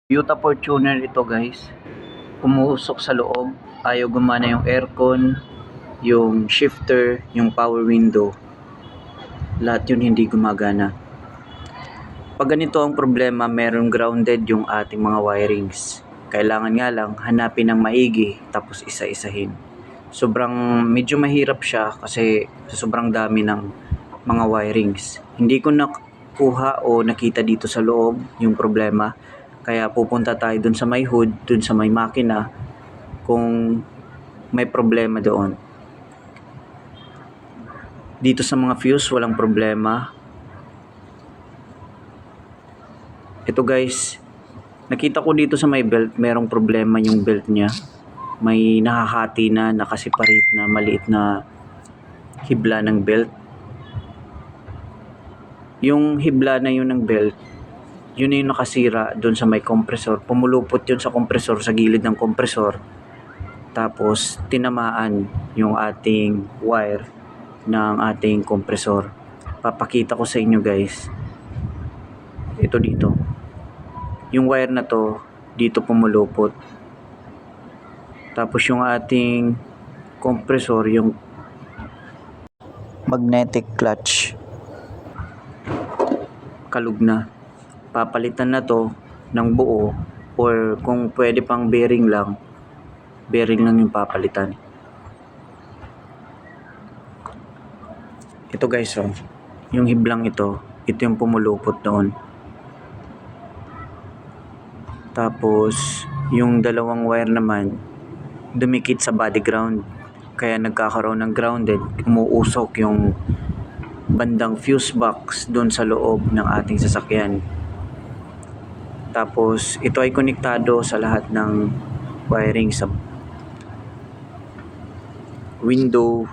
Toyota Fortuner ito guys. Pumusok sa loob, ayaw gumana yung aircon, yung shifter, yung power window. Lahat yun hindi gumagana. Pag ganito ang problema, meron grounded yung ating mga wirings. Kailangan nga lang hanapin ng maigi tapos isa-isahin. Sobrang medyo mahirap siya kasi sobrang dami ng mga wirings. Hindi ko nakuha o nakita dito sa loob yung problema. Kaya pupunta tayo dun sa may hood, dun sa may makina kung may problema doon. Dito sa mga fuse walang problema. Ito guys, nakita ko dito sa may belt merong problema yung belt niya. May nakahati na, nakasiparate na maliit na hibla ng belt. Yung hibla na yun ng belt, yun na yung nakasira doon sa may compressor. Pumulupot yun sa compressor, sa gilid ng compressor. Tapos tinamaan yung ating wire ng ating compressor. Papakita ko sa inyo guys. Ito dito. Yung wire na to, dito pumulupot. Tapos yung ating compressor, yung magnetic clutch, kalug na. Papalitan na to ng buo, or kung pwede pang bearing lang yung papalitan. Ito guys, oh, yung hiblang ito yung pumulupot doon. Tapos yung dalawang wire naman dumikit sa body ground, kaya nagkakaroon ng grounded, umuusok yung bandang fuse box doon sa loob ng ating sasakyan. Tapos ito ay konektado sa lahat ng wiring sa window,